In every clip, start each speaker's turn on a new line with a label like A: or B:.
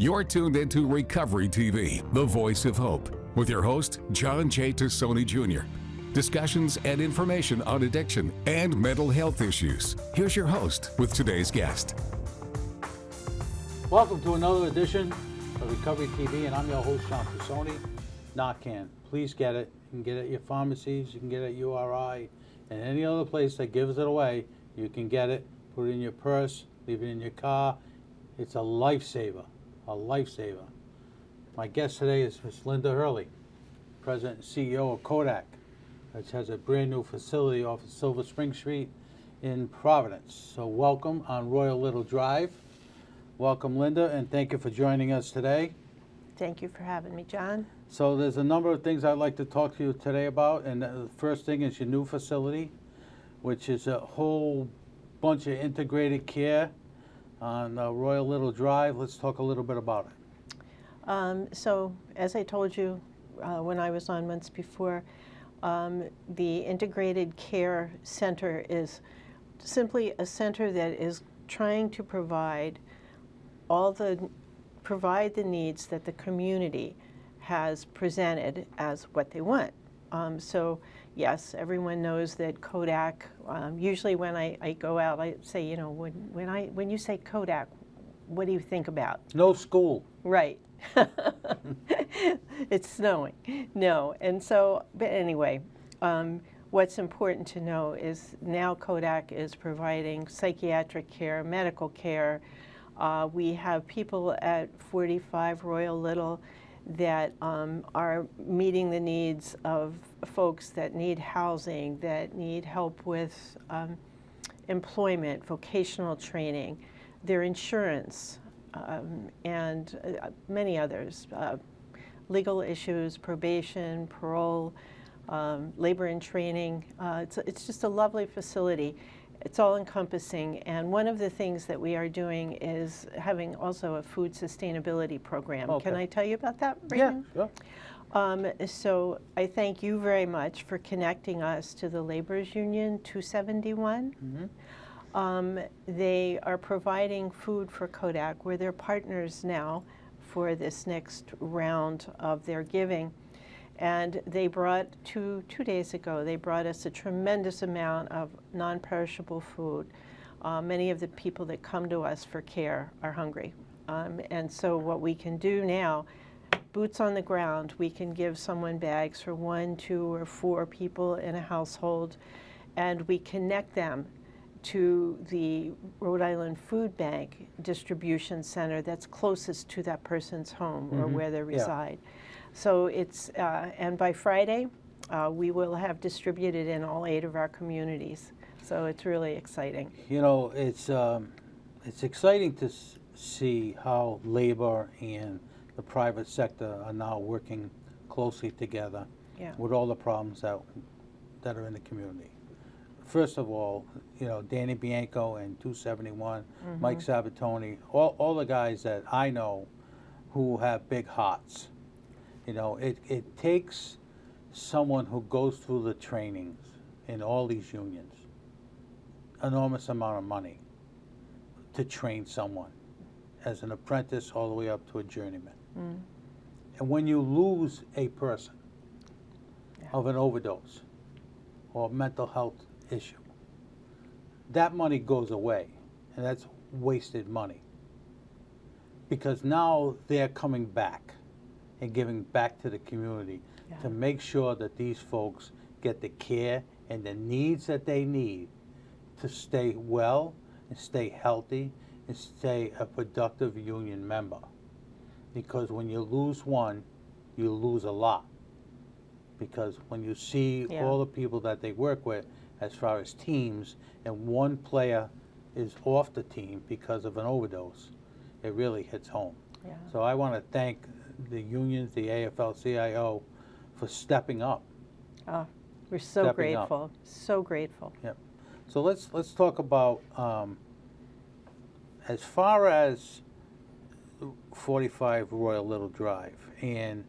A: You're tuned into Recovery TV, the voice of hope, with your host, John J. Tassoni Jr. Discussions and information on addiction and mental health issues. Here's your host with today's guest.
B: Welcome to another edition of Recovery TV, and I'm your host, John Tassoni. Narcan, please get it. You can get it at your pharmacies, you can get it at URI, and any other place that gives it away. You can get it, put it in your purse, leave it in your car. It's a lifesaver, a lifesaver. My guest today is Ms. Linda Hurley, President and CEO of Kodak, which has a brand new facility off of Silver Spring Street in Providence. So welcome on Royal Little Drive. Welcome, Linda, and thank you for joining us today.
C: Thank you for having me, John.
B: So there's a number of things I'd like to talk to you today about, and the first thing is your new facility, which is a whole bunch of integrated care on Royal Little Drive. Let's talk a little bit about it.
C: So as I told you when I was on months before, the Integrated Care Center is simply a center that is trying to provide the needs that the community has presented as what they want. So yes, everyone knows that Kodak, usually when I go out, I say, you know, when you say Kodak, what do you think about?
B: No school.
C: Right. It's snowing. No. And so, but anyway, what's important to know is now Kodak is providing psychiatric care, medical care. We have people at 45 Royal Little that are meeting the needs of folks that need housing, that need help with employment, vocational training, their insurance, and many others, legal issues, probation, parole, labor and training. It's just a lovely facility. It's all encompassing, and one of the things that we are doing is having also a food sustainability program.
B: Okay.
C: Can I tell you about that right
B: Yeah,
C: now?
B: sure.
C: So I thank you very much for connecting us to the Laborers Union 271.
B: Mm-hmm.
C: They are providing food for Kodak. We're their partners now for this next round of their giving. And they brought, two days ago, they brought us a tremendous amount of non-perishable food. Many of the people that come to us for care are hungry. And so what we can do now, boots on the ground, we can give someone bags for 1, 2, or 4 people in a household, and we connect them to the Rhode Island Food Bank distribution center that's closest to that person's home or where they reside. So it's, and by Friday, we will have distributed in all 8 of our communities. So it's really exciting.
B: You know, it's exciting to see how labor and the private sector are now working closely together with all the problems that are in the community. First of all, you know, Danny Bianco and 271, Mike Sabatoni, all the guys that I know who have big hearts. You know, it takes someone who goes through the trainings in all these unions, enormous amount of money to train someone as an apprentice all the way up to a journeyman. And when you lose a person of an overdose or mental health issue, that money goes away, and that's wasted money. Because now they're coming back and giving back to the community to make sure that these folks get the care and the needs that they need to stay well and stay healthy and stay a productive union member. Because when you lose one, you lose a lot. Because when you see all the people that they work with as far as teams, and one player is off the team because of an overdose, it really hits home. So I want to thank the unions, the AFL-CIO, for stepping up.
C: We're so grateful, so grateful.
B: Yep. So let's talk about as far as 45 Royal Little Drive, and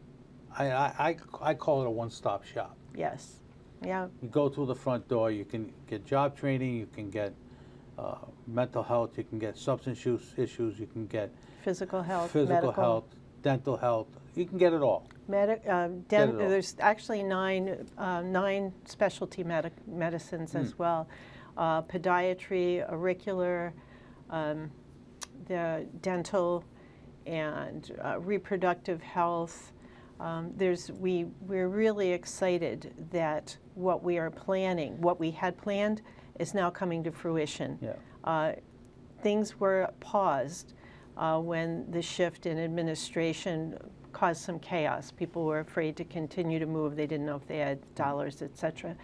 B: I call it a one-stop shop.
C: Yes. Yeah.
B: You go through the front door, you can get job training, you can get mental health, you can get substance use issues, you can get
C: Physical health,
B: physical
C: medical.
B: health, dental health. You can get it all.
C: Get it all. There's actually nine specialty medicines as well. Podiatry, auricular, the dental, and reproductive health. We're really excited that what we are planning, what we had planned, is now coming to fruition.
B: Yeah.
C: Things were paused when the shift in administration caused some chaos. People were afraid to continue to move. They didn't know if they had dollars, et cetera.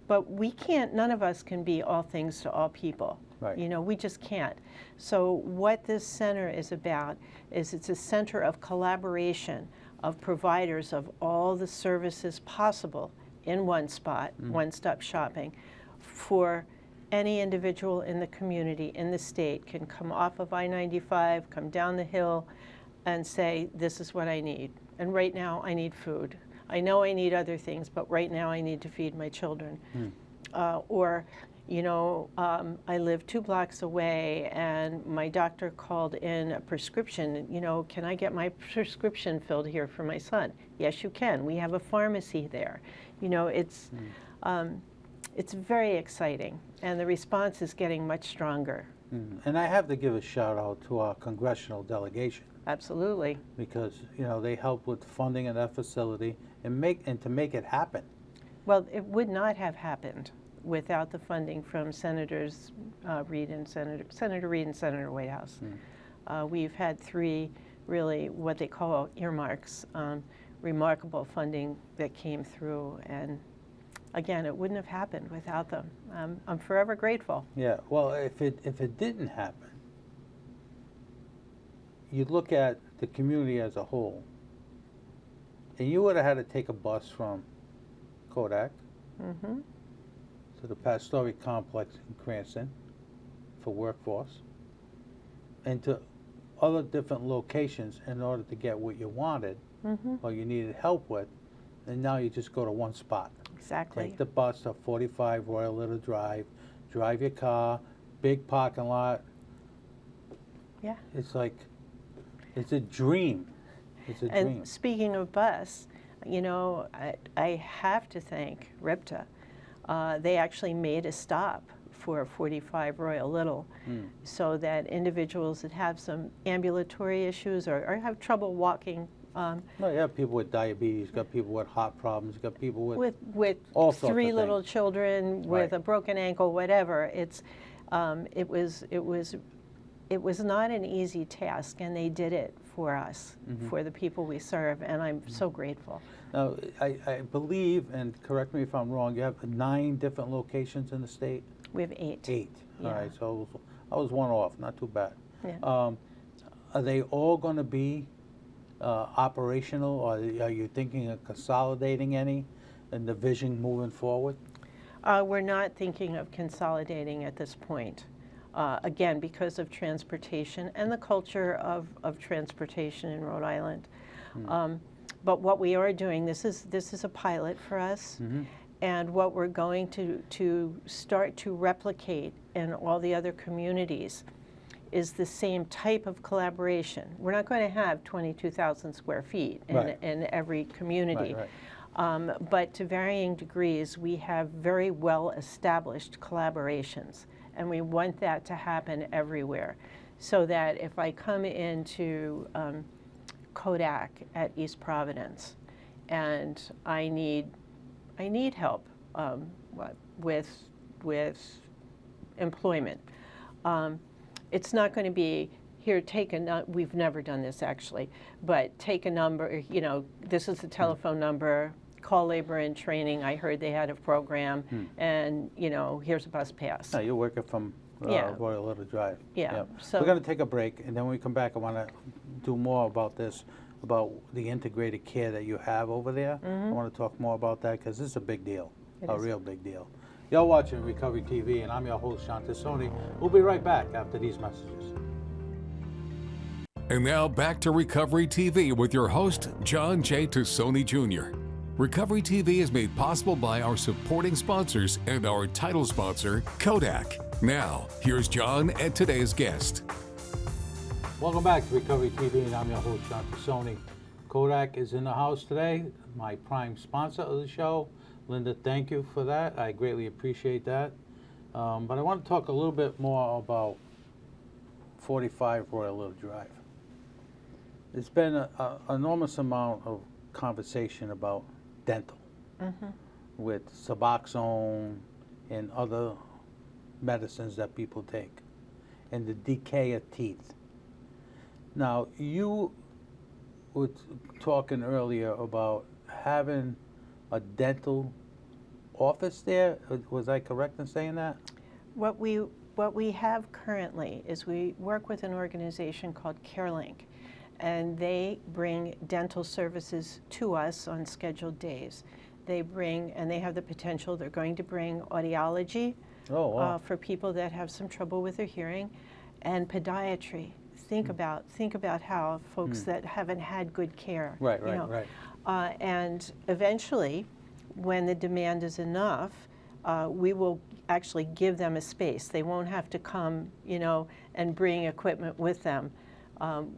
C: But we can't, none of us can be all things to all people.
B: Right.
C: You know, we just can't. So what this center is about is it's a center of collaboration of providers of all the services possible in one spot, one-stop shopping, for any individual in the community, in the state, can come off of I-95, come down the hill, and say, this is what I need. And right now, I need food. I know I need other things, but right now I need to feed my children. Or, you know, I live 2 blocks away, and my doctor called in a prescription. You know, can I get my prescription filled here for my son? Yes, you can. We have a pharmacy there. You know, it's very exciting, and the response is getting much stronger.
B: And I have to give a shout out to our congressional delegation.
C: Absolutely.
B: Because, you know, they helped with funding of that facility and to make it happen.
C: Well, it would not have happened without the funding from Senators Reid and Senator Reid and Senator Whitehouse. We've had 3 really what they call earmarks, remarkable funding that came through, and again, it wouldn't have happened without them. I'm forever grateful.
B: Yeah, well, if it didn't happen, you look at the community as a whole, and you would have had to take a bus from Kodak to the Pastore Complex in Cranston for workforce, and to other different locations in order to get what you wanted or you needed help with, and now you just go to one spot.
C: Exactly.
B: Take the bus to 45 Royal Little Drive, drive your car, big parking lot.
C: Yeah.
B: It's like, it's a dream. It's a dream.
C: And speaking of bus, you know, I have to thank RIPTA. They actually made a stop for 45 Royal Little so that individuals that have some ambulatory issues or have trouble walking.
B: No, you have people with diabetes, you got people with heart problems, you got people with all sorts of
C: 3
B: things.
C: little children with a broken ankle, whatever. It was not an easy task, and they did it for us, for the people we serve, and I'm so grateful.
B: Now, I believe, and correct me if I'm wrong, you have 9 different locations in the state?
C: We have 8.
B: 8.
C: Yeah.
B: All right, so I was one off, not too bad.
C: Yeah.
B: Are they all going to be operational, or are you thinking of consolidating any and the vision moving forward?
C: We're not thinking of consolidating at this point. Again, because of transportation and the culture of transportation in Rhode Island. But what we are doing, this is a pilot for us, and what we're going to start to replicate in all the other communities is the same type of collaboration. We're not going to have 22,000 square feet in every community. Right. But to varying degrees, we have very well-established collaborations, and we want that to happen everywhere, so that if I come into Kodak at East Providence and I need help with employment, it's not going to be, here, take a, we've never done this actually, but take a number, you know, this is the telephone number, call labor and training, I heard they had a program, and, you know, here's a bus pass.
B: No, you're working from Royal Little Drive.
C: Yeah. So
B: we're going to take a break, and then when we come back, I want to do more about this, about the integrated care that you have over there. I want to talk more about that, because this is a big deal, a real big deal. You're watching Recovery TV, and I'm your host, John Tassoni. We'll be right back after these messages.
A: And now back to Recovery TV with your host, John J. Tassoni Jr. Recovery TV is made possible by our supporting sponsors and our title sponsor, Kodak. Now, here's John and today's guest.
B: Welcome back to Recovery TV, and I'm your host, John Tassoni. Kodak is in the house today, my prime sponsor of the show. Linda, thank you for that. I greatly appreciate that. But I want to talk a little bit more about 45 Royal Little Drive. There's been an enormous amount of conversation about dental with Suboxone and other medicines that people take and the decay of teeth. Now, you were talking earlier about having a dental office there. Was I correct in saying that?
C: What we have currently is we work with an organization called CareLink, and they bring dental services to us on scheduled days. They bring, and they have the potential, they're going to bring audiology for people that have some trouble with their hearing, and podiatry. Think about how folks that haven't had good care.
B: Right.
C: And eventually, when the demand is enough, we will actually give them a space. They won't have to come, and bring equipment with them.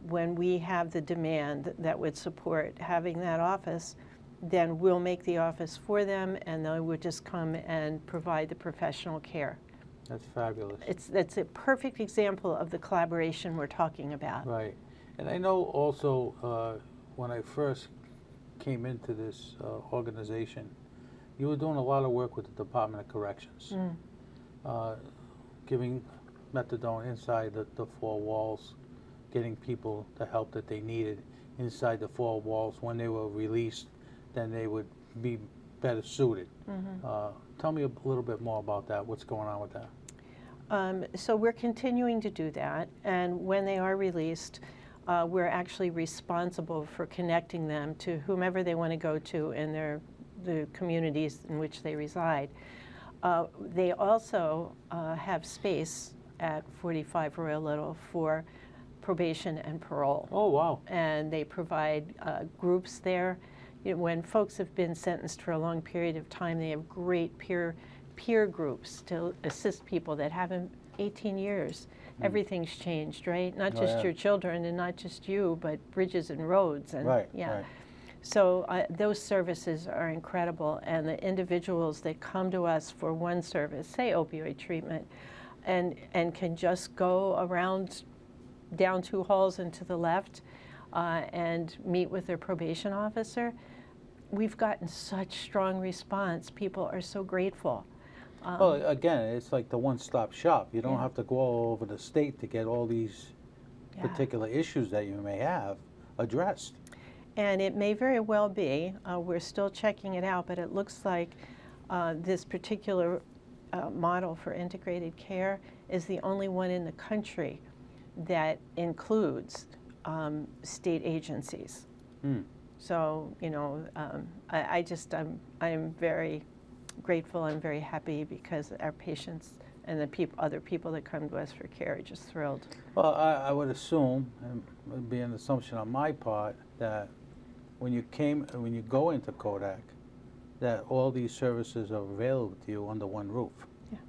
C: When we have the demand that would support having that office, then we'll make the office for them, and they would just come and provide the professional care.
B: That's fabulous.
C: That's a perfect example of the collaboration we're talking about.
B: Right. And I know also when I first came into this organization, you were doing a lot of work with the Department of Corrections, giving methadone inside the four walls, getting people the help that they needed inside the four walls. When they were released, then they would be better suited. Tell me a little bit more about that. What's going on with that?
C: So we're continuing to do that, and when they are released, we're actually responsible for connecting them to whomever they want to go to in the communities in which they reside. They also have space at 45 Royal Little for probation and parole.
B: Oh, wow.
C: And they provide groups there. When folks have been sentenced for a long period of time, they have great peer groups to assist people that haven't 18 years. Everything's changed, right? Not just your children and not just you, but bridges and roads. And
B: Right.
C: So those services are incredible, and the individuals that come to us for one service, say opioid treatment, and can just go around down 2 halls and to the left and meet with their probation officer, we've gotten such strong response. People are so grateful.
B: Well, again, it's like the one-stop shop. You don't have to go all over the state to get all these particular issues that you may have addressed.
C: And it may very well be, we're still checking it out, but it looks like this particular model for integrated care is the only one in the country that includes state agencies. So, I'm very grateful and very happy because our patients and the other people that come to us for care are just thrilled.
B: Well, I would assume, and it would be an assumption on my part, that when you go into Kodak, that all these services are available to you under one roof. Yeah.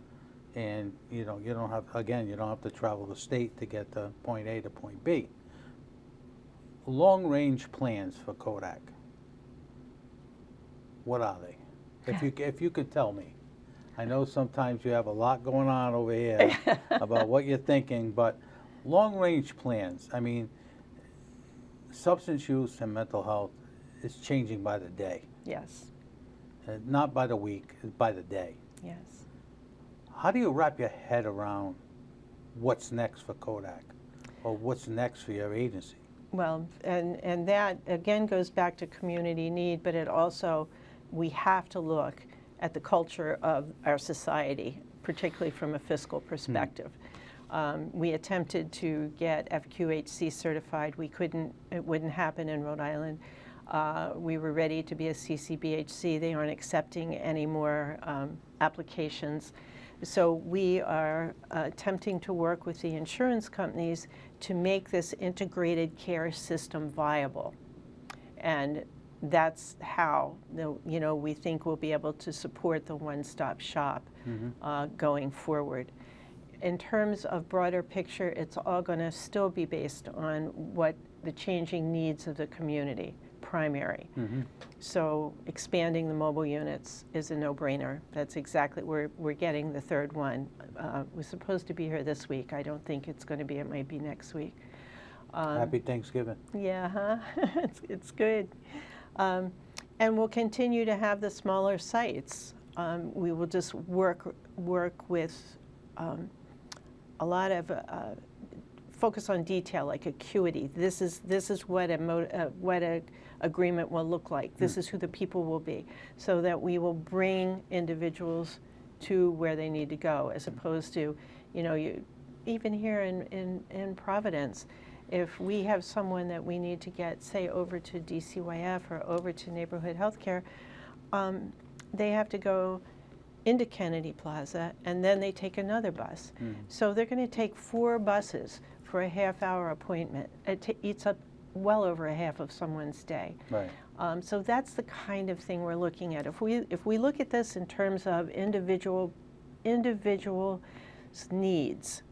B: And you don't have to travel the state to get to point A to point B. Long-range plans for Kodak. What are they? If you could tell me. I know sometimes you have a lot going on over here about what you're thinking, but long-range plans, I mean, substance use and mental health is changing by the day.
C: Yes.
B: Not by the week, by the day.
C: Yes.
B: How do you wrap your head around what's next for Kodak or what's next for your agency?
C: Well, and that again goes back to community need, but it also, we have to look at the culture of our society, particularly from a fiscal perspective. We attempted to get FQHC certified. It wouldn't happen in Rhode Island. We were ready to be a CCBHC. They aren't accepting any more applications. So we are attempting to work with the insurance companies to make this integrated care system viable. And that's how we think we'll be able to support the one-stop shop going forward. in terms of broader picture, it's all going to still be based on what the changing needs of the community, primary. So expanding the mobile units is a no-brainer. That's exactly, we're getting the third one. We're supposed to be here this week. I don't think it's going to be, it might be next week.
B: Happy Thanksgiving.
C: Yeah, it's good. And we'll continue to have the smaller sites. We will just work with a lot of focus on detail, like acuity. This is what a agreement will look like. This is who the people will be, so that we will bring individuals to where they need to go, as opposed to, even here in Providence, if we have someone that we need to get, say, over to DCYF or over to neighborhood healthcare, they have to go into Kennedy Plaza, and then they take another bus. So they're going to take 4 buses for a half-hour appointment. It eats up well over a half of someone's day.
B: Right.
C: So that's the kind of thing we're looking at. If we look at this in terms of individual needs,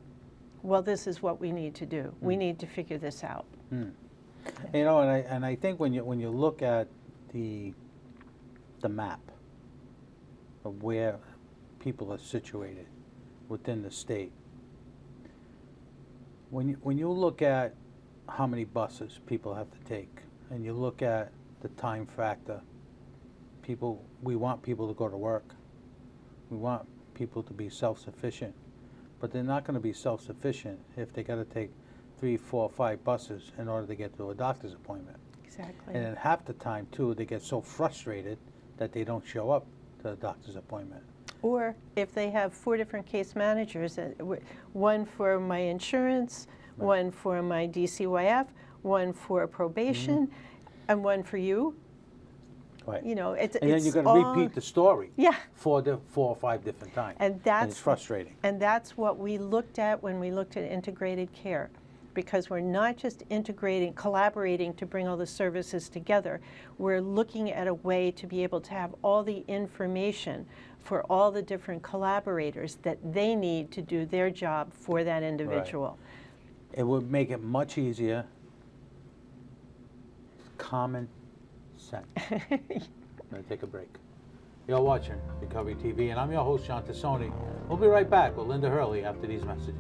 C: well, this is what we need to do. We need to figure this out.
B: And I think when you look at the map of where people are situated within the state, when you look at how many buses people have to take, and you look at the time factor, we want people to go to work. We want people to be self-sufficient, but they're not going to be self-sufficient if they got to take 3, 4, 5 buses in order to get to a doctor's appointment.
C: Exactly.
B: And then half the time, too, they get so frustrated that they don't show up to the doctor's appointment.
C: Or if they have 4 different case managers, one for my insurance, one for my DCYF, one for probation, and one for you.
B: Right.
C: It's
B: and then you're going to repeat the story.
C: Yeah.
B: 4 or 5 different times.
C: And
B: it's frustrating.
C: And that's what we looked at when we looked at integrated care, because we're not just collaborating to bring all the services together. We're looking at a way to be able to have all the information for all the different collaborators that they need to do their job for that individual.
B: Right. It would make it much easier. Common sense. I'm going to take a break. You're watching Recovery TV, and I'm your host, John Tassoni. We'll be right back with Linda Hurley after these messages.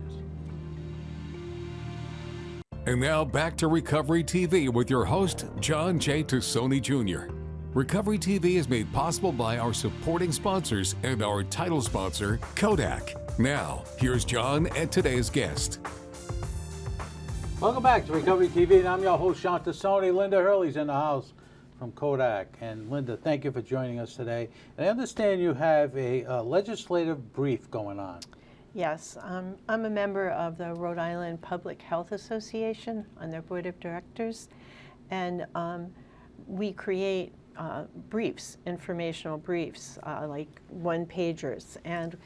A: And now back to Recovery TV with your host, John J. Tassoni Jr. Recovery TV is made possible by our supporting sponsors and our title sponsor, Kodak. Now, here's John and today's guest.
B: Welcome back to Recovery TV, and I'm your host, John Tassoni. Linda Hurley's in the house from Kodak. And Linda, thank you for joining us today. And I understand you have a legislative brief going on.
C: Yes, I'm a member of the Rhode Island Public Health Association on their board of directors, and we create briefs, informational briefs, like one-pagers, and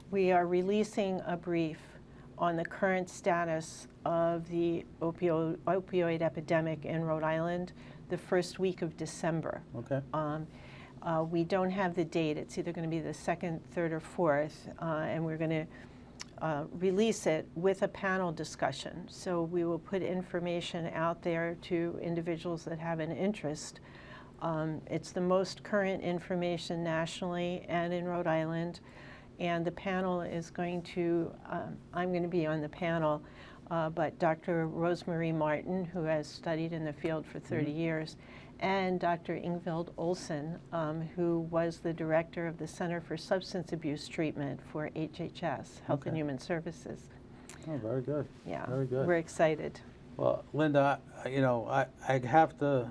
C: we are releasing a brief on the current status of the opioid epidemic in Rhode Island the first week of December.
B: Okay.
C: We don't have the date. It's either going to be the 2nd, 3rd, or 4th, and we're going to release it with a panel discussion. So we will put information out there to individuals that have an interest. It's the most current information nationally and in Rhode Island. And the panel is going to, I'm going to be on the panel, but Dr. Rosemary Martin, who has studied in the field for 30 years, and Dr. Ingvild Olsen, who was the director of the Center for Substance Abuse Treatment for HHS, Health and Human Services.
B: Oh, very good.
C: Yeah,
B: very good.
C: We're excited.
B: Well, Linda, I have to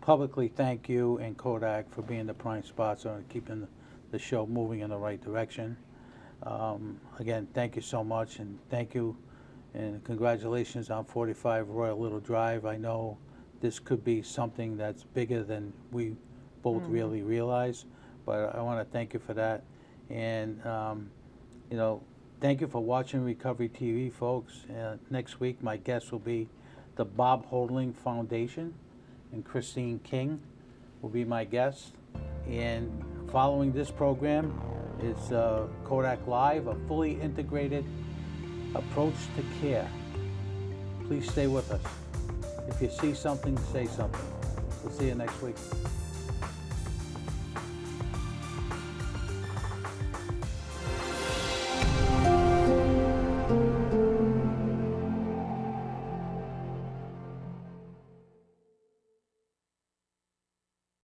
B: publicly thank you and Kodak for being the prime sponsor and keeping the show moving in the right direction. Again, thank you so much, and thank you, and congratulations on 45 Royal Little Drive. I know this could be something that's bigger than we both really realize, but I want to thank you for that. And, thank you for watching Recovery TV, folks. Next week, my guest will be the Bob Holding Foundation, and Christine King will be my guest. And following this program is Kodak Live, a fully integrated approach to care. Please stay with us. If you see something, say something. We'll see you next week.